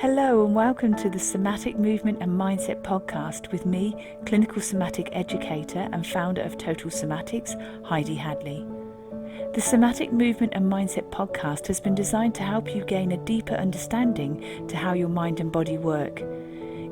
Hello and welcome to the Somatic Movement and Mindset podcast with me, clinical somatic educator and founder of Total Somatics, Heidi Hadley. The Somatic Movement and Mindset podcast has been designed to help you gain a deeper understanding to how your mind and body work.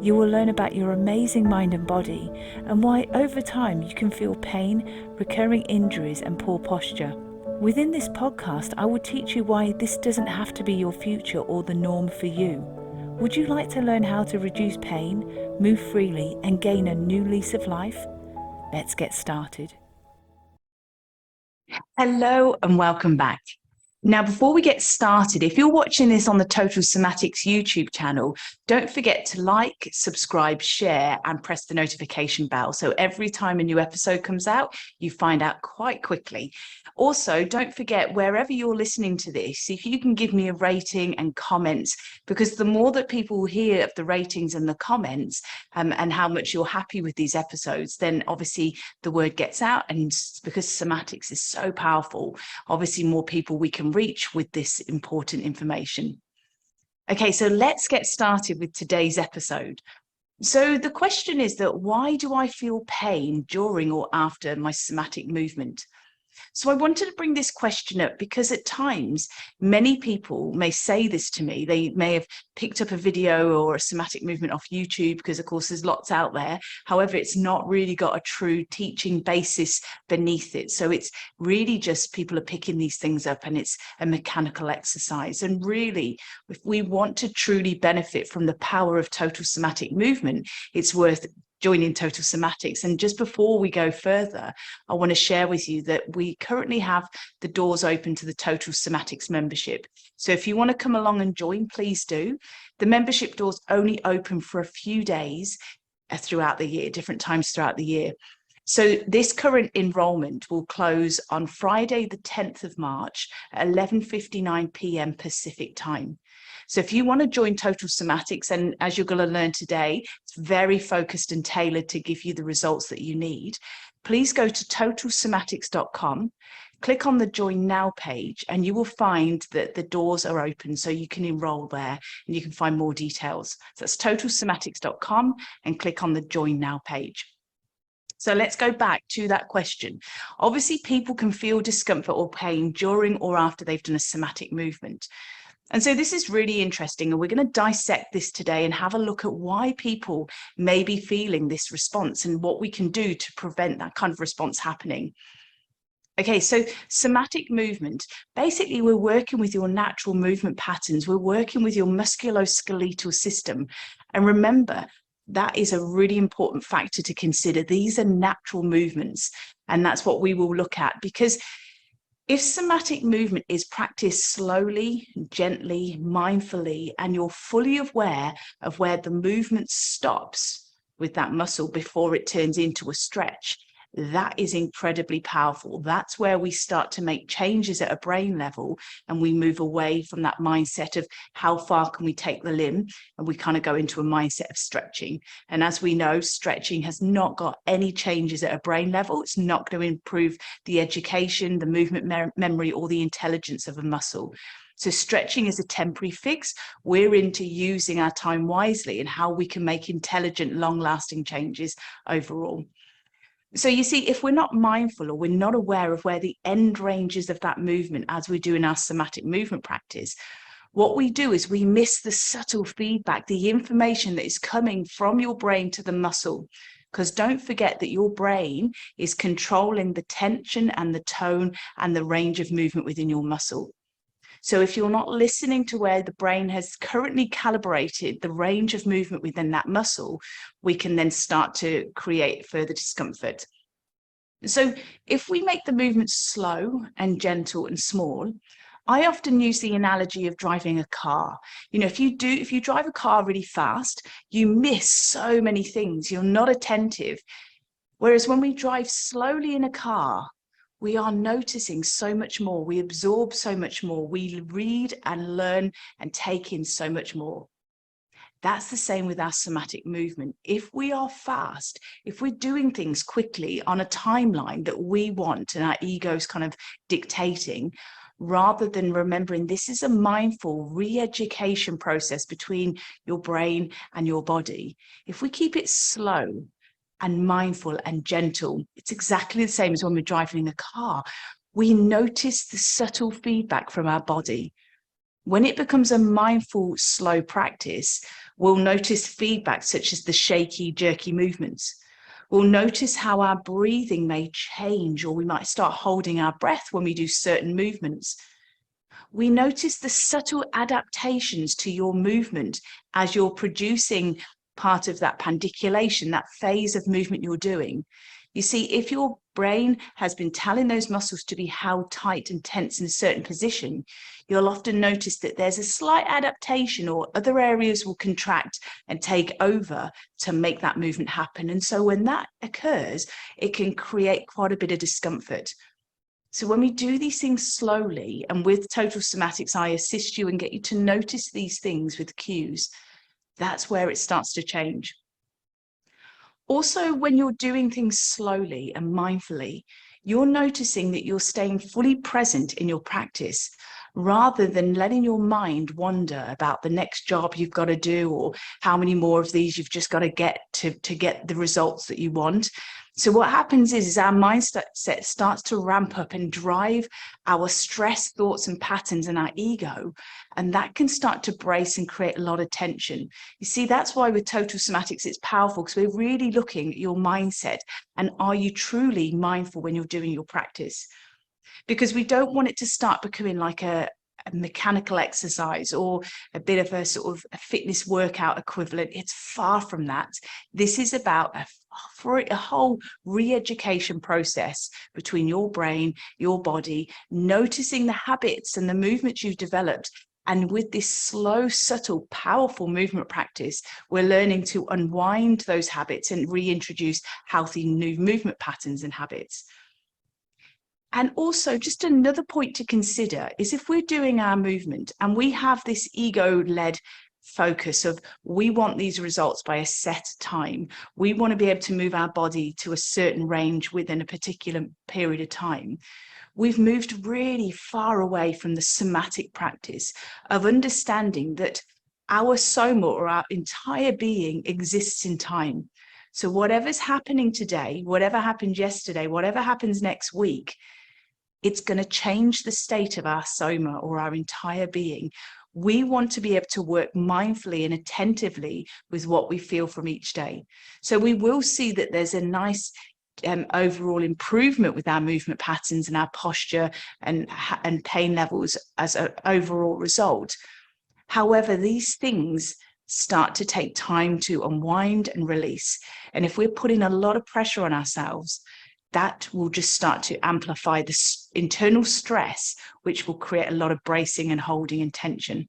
You will learn about your amazing mind and body and why over time you can feel pain, recurring injuries and poor posture. Within this podcast, I will teach you why this doesn't have to be your future or the norm for you. Would you like to learn how to reduce pain, move freely, and gain a new lease of life? Let's get started. Hello and welcome back. Now, before we get started, if you're watching this on the Total Somatics YouTube channel, don't forget to like, subscribe, share, and press the notification bell. So every time a new episode comes out, you find out quite quickly. Also, don't forget, wherever you're listening to this, if you can give me a rating and comments, because the more that people hear of the ratings and the comments and how much you're happy with these episodes, then obviously the word gets out. And because somatics is so powerful, obviously more people we can reach with this important information. Okay, so let's get started with today's episode. So the question is that why do I feel pain during or after my somatic movement? So I wanted to bring this question up because at times, many people may say this to me. They may have picked up a video or a somatic movement off YouTube because, of course, there's lots out there. However, it's not really got a true teaching basis beneath it. So it's really just people are picking these things up and it's a mechanical exercise. And really, if we want to truly benefit from the power of total somatic movement, it's worth joining Total Somatics. And just before we go further, I want to share with you that we currently have the doors open to the Total Somatics membership. So if you want to come along and join, please do. The membership doors only open for a few days throughout the year, different times throughout the year. So this current enrollment will close on Friday, the 10th of March at 11:59 p.m. Pacific time. So if you want to join Total Somatics, and as you're going to learn today, it's very focused and tailored to give you the results that you need, please go to totalsomatics.com, click on the Join Now page, and you will find that the doors are open so you can enroll there and you can find more details. So that's totalsomatics.com and click on the Join Now page. So let's go back to that question. Obviously, people can feel discomfort or pain during or after they've done a somatic movement. And so this is really interesting, and we're going to dissect this today and have a look at why people may be feeling this response and what we can do to prevent that kind of response happening. Okay, so somatic movement, basically we're working with your natural movement patterns. We're working with your musculoskeletal system. And remember, that is a really important factor to consider. These are natural movements, and that's what we will look at, because if somatic movement is practiced slowly, gently, mindfully, and you're fully aware of where the movement stops with that muscle before it turns into a stretch, that is incredibly powerful. That's where we start to make changes at a brain level, and we move away from that mindset of how far can we take the limb, and we kind of go into a mindset of stretching. And as we know, stretching has not got any changes at a brain level. It's not going to improve the education, the movement memory, or the intelligence of a muscle. So stretching is a temporary fix. We're into using our time wisely and how we can make intelligent, long-lasting changes overall. So you see, if we're not mindful or we're not aware of where the end ranges of that movement, as we do in our somatic movement practice, what we do is we miss the subtle feedback, the information that is coming from your brain to the muscle. Because don't forget that your brain is controlling the tension and the tone and the range of movement within your muscle. So if you're not listening to where the brain has currently calibrated the range of movement within that muscle, we can then start to create further discomfort. So if we make the movement slow and gentle and small, I often use the analogy of driving a car. You know, if you drive a car really fast, you miss so many things. You're not attentive. Whereas when we drive slowly in a car, we are noticing so much more. We absorb so much more. We read and learn and take in so much more. That's the same with our somatic movement. If we are fast, if we're doing things quickly on a timeline that we want and our ego's kind of dictating, rather than remembering this is a mindful re-education process between your brain and your body. If we keep it slow and mindful and gentle, it's exactly the same as when we're driving in a car. We notice the subtle feedback from our body. When it becomes a mindful, slow practice, we'll notice feedback such as the shaky, jerky movements. We'll notice how our breathing may change, or we might start holding our breath when we do certain movements. We notice the subtle adaptations to your movement as you're producing part of that pandiculation, that phase of movement you're doing. You see, if your brain has been telling those muscles to be held tight and tense in a certain position, you'll often notice that there's a slight adaptation, or other areas will contract and take over to make that movement happen. And so when that occurs, it can create quite a bit of discomfort. So when we do these things slowly, and with Total Somatics, I assist you and get you to notice these things with cues, that's where it starts to change. Also, when you're doing things slowly and mindfully, you're noticing that you're staying fully present in your practice, rather than letting your mind wander about the next job you've got to do, or how many more of these you've just got to get to get the results that you want. So what happens is our mindset starts to ramp up and drive our stress, thoughts and patterns and our ego. And that can start to brace and create a lot of tension. You see, that's why with Total Somatics, it's powerful, because we're really looking at your mindset. And are you truly mindful when you're doing your practice? Because we don't want it to start becoming like a mechanical exercise or a bit of a sort of a fitness workout equivalent. It's far from that. This is about a whole re-education process between your brain, your body, noticing the habits and the movements you've developed. And with this slow, subtle, powerful movement practice, we're learning to unwind those habits and reintroduce healthy new movement patterns and habits. And also, just another point to consider is, if we're doing our movement and we have this ego-led focus of we want these results by a set time, we want to be able to move our body to a certain range within a particular period of time, we've moved really far away from the somatic practice of understanding that our soma, or our entire being, exists in time. So whatever's happening today, whatever happened yesterday, whatever happens next week, it's going to change the state of our soma, or our entire being. We want to be able to work mindfully and attentively with what we feel from each day. So we will see that there's a nice overall improvement with our movement patterns and our posture and pain levels as an overall result. However, these things start to take time to unwind and release. And if we're putting a lot of pressure on ourselves, that will just start to amplify the internal stress, which will create a lot of bracing and holding and tension.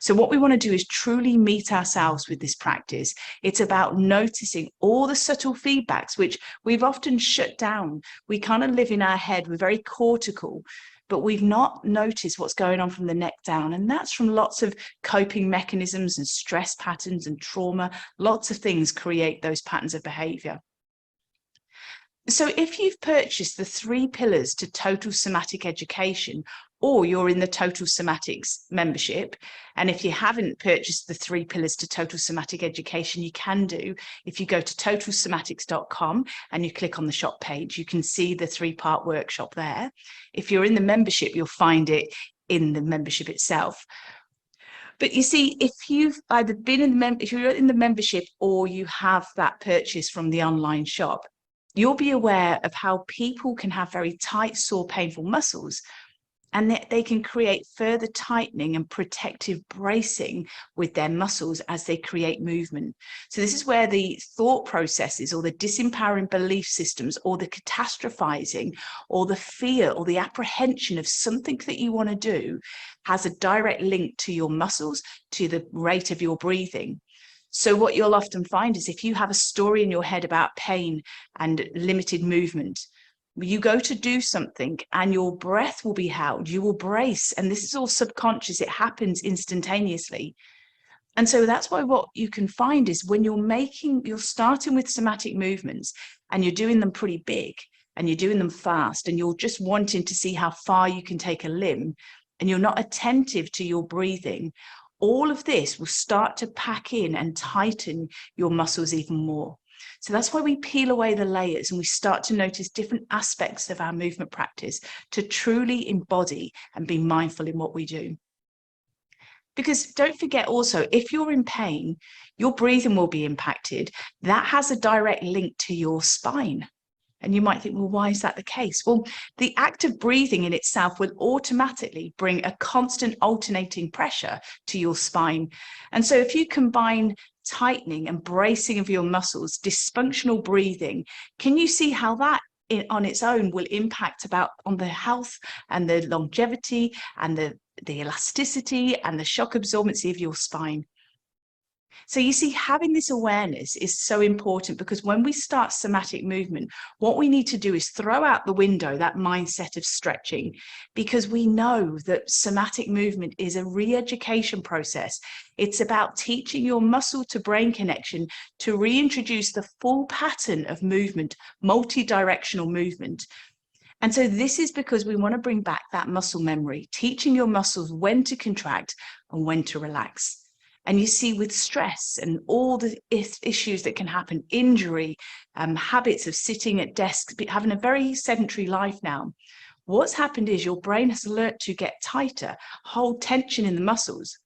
So what we want to do is truly meet ourselves with this practice. It's about noticing all the subtle feedbacks, which we've often shut down. We kind of live in our head. We're very cortical, but we've not noticed what's going on from the neck down. And that's from lots of coping mechanisms and stress patterns and trauma. Lots of things create those patterns of behavior. So if you've purchased the 3 pillars to total somatic education, or you're in the Total Somatics membership, and if you haven't purchased the 3 pillars to total somatic education, you can do. If you go to totalsomatics.com and you click on the shop page, you can see the 3-part workshop there. If you're in the membership, you'll find it in the membership itself. But you see, if you've either been if you're in the membership, or you have that purchase from the online shop, you'll be aware of how people can have very tight, sore, painful muscles, and that they can create further tightening and protective bracing with their muscles as they create movement. So this is where the thought processes, or the disempowering belief systems, or the catastrophizing, or the fear, or the apprehension of something that you want to do has a direct link to your muscles, to the rate of your breathing. So what you'll often find is, if you have a story in your head about pain and limited movement, you go to do something and your breath will be held, you will brace, and this is all subconscious, it happens instantaneously. And so that's why what you can find is, when you're starting with somatic movements and you're doing them pretty big, and you're doing them fast and you're just wanting to see how far you can take a limb and you're not attentive to your breathing, all of this will start to pack in and tighten your muscles even more. So that's why we peel away the layers and we start to notice different aspects of our movement practice to truly embody and be mindful in what we do. Because don't forget also, if you're in pain, your breathing will be impacted. That has a direct link to your spine. And you might think, well, why is that the case? Well, the act of breathing in itself will automatically bring a constant alternating pressure to your spine. And so if you combine tightening and bracing of your muscles, dysfunctional breathing, can you see how that on its own will impact on the health and the longevity and the elasticity and the shock absorbency of your spine? So you see, having this awareness is so important, because when we start somatic movement, what we need to do is throw out the window that mindset of stretching, because we know that somatic movement is a re-education process. It's about teaching your muscle to brain connection to reintroduce the full pattern of movement, multi-directional movement. And so this is because we want to bring back that muscle memory, teaching your muscles when to contract and when to relax. And you see, with stress and all the issues that can happen, injury, habits of sitting at desks, having a very sedentary life now, what's happened is your brain has learnt to get tighter, hold tension in the muscles,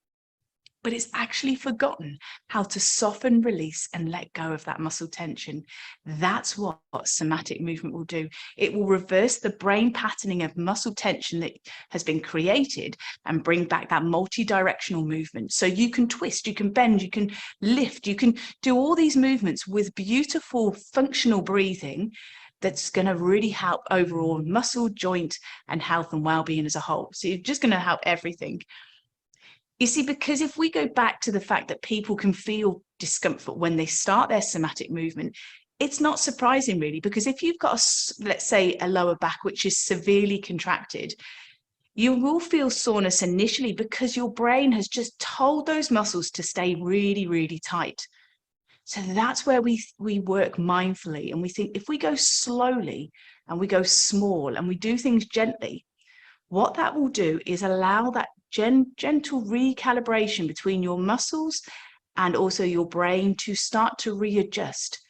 but it's actually forgotten how to soften, release, and let go of that muscle tension. That's what somatic movement will do. It will reverse the brain patterning of muscle tension that has been created and bring back that multi-directional movement. So you can twist, you can bend, you can lift, you can do all these movements with beautiful functional breathing that's going to really help overall muscle, joint, and health and well-being as a whole. So you're just going to help everything. You see, because if we go back to the fact that people can feel discomfort when they start their somatic movement, it's not surprising really, because if you've got, let's say, a lower back which is severely contracted, you will feel soreness initially because your brain has just told those muscles to stay really, really tight. So that's where we work mindfully, and we think if we go slowly and we go small and we do things gently, what that will do is allow that gentle recalibration between your muscles and also your brain to start to readjust.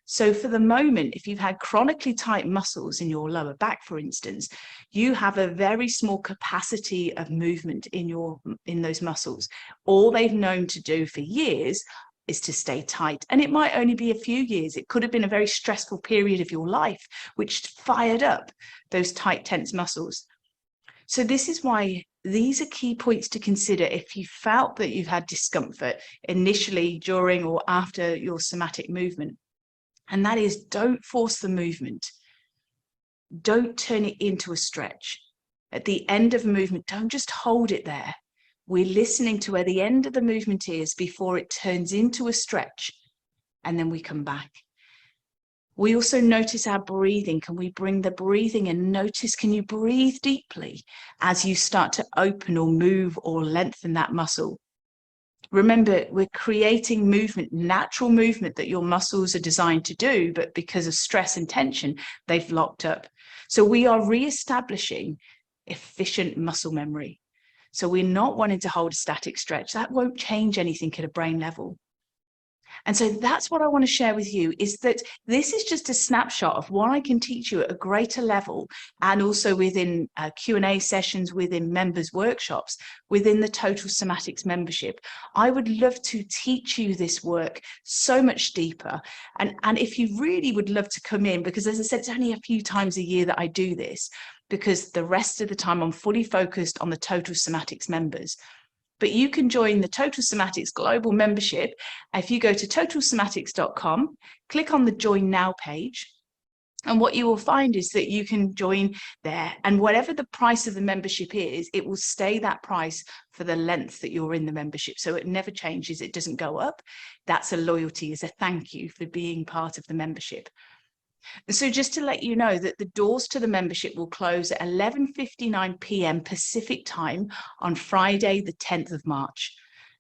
So for the moment, if you've had chronically tight muscles in your lower back, for instance, you have a very small capacity of movement in those muscles. All they've known to do for years is to stay tight. And it might only be a few years. It could have been a very stressful period of your life, which fired up those tight, tense muscles. So this is why these are key points to consider if you felt that you've had discomfort initially, during, or after your somatic movement. And that is, don't force the movement. Don't turn it into a stretch. At the end of a movement, don't just hold it there. We're listening to where the end of the movement is before it turns into a stretch, and then we come back. We also notice our breathing. Can we bring the breathing and notice, can you breathe deeply as you start to open or move or lengthen that muscle? Remember, we're creating movement, natural movement that your muscles are designed to do, but because of stress and tension, they've locked up. So we are re-establishing efficient muscle memory. So we're not wanting to hold a static stretch. That won't change anything at a brain level. And so that's what I want to share with you, is that this is just a snapshot of what I can teach you at a greater level, and also within Q&A sessions, within members' workshops, within the Total Somatics membership. I would love to teach you this work so much deeper. And if you really would love to come in, because as I said, it's only a few times a year that I do this, because the rest of the time I'm fully focused on the Total Somatics members. But you can join the Total Somatics Global Membership. If you go to totalsomatics.com, click on the Join Now page, and what you will find is that you can join there. And whatever the price of the membership is, it will stay that price for the length that you're in the membership. So it never changes. It doesn't go up. That's a loyalty, as a thank you for being part of the membership. So just to let you know that the doors to the membership will close at 11:59 p.m. Pacific time on Friday, the 10th of March.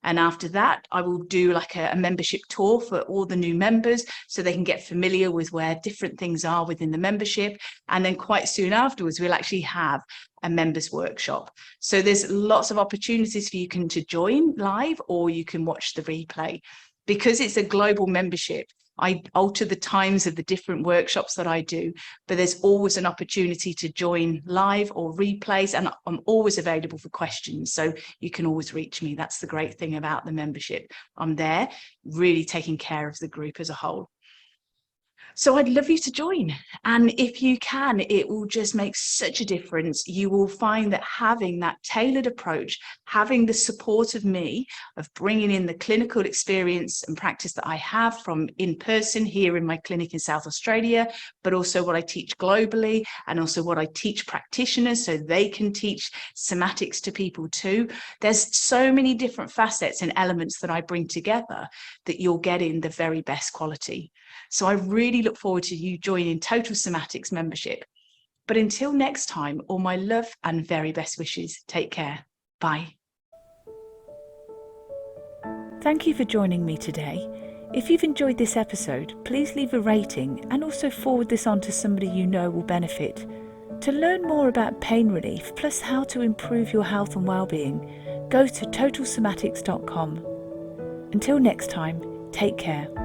And after that, I will do like a membership tour for all the new members so they can get familiar with where different things are within the membership. And then quite soon afterwards, we'll actually have a members workshop. So there's lots of opportunities for you to join live, or you can watch the replay. Because it's a global membership, I alter the times of the different workshops that I do, but there's always an opportunity to join live or replays, and I'm always available for questions. So you can always reach me. That's the great thing about the membership. I'm there really taking care of the group as a whole. So I'd love you to join. And if you can, it will just make such a difference. You will find that having that tailored approach, having the support of me, of bringing in the clinical experience and practice that I have from in person here in my clinic in South Australia, but also what I teach globally, and also what I teach practitioners so they can teach somatics to people too. There's so many different facets and elements that I bring together that you'll get in the very best quality. So I really look forward to you joining Total Somatics membership. But until next time, all my love and very best wishes. Take care. Bye. Thank you for joining me today. If you've enjoyed this episode, please leave a rating and also forward this on to somebody you know will benefit. To learn more about pain relief, plus how to improve your health and well-being, go to totalsomatics.com. Until next time, take care.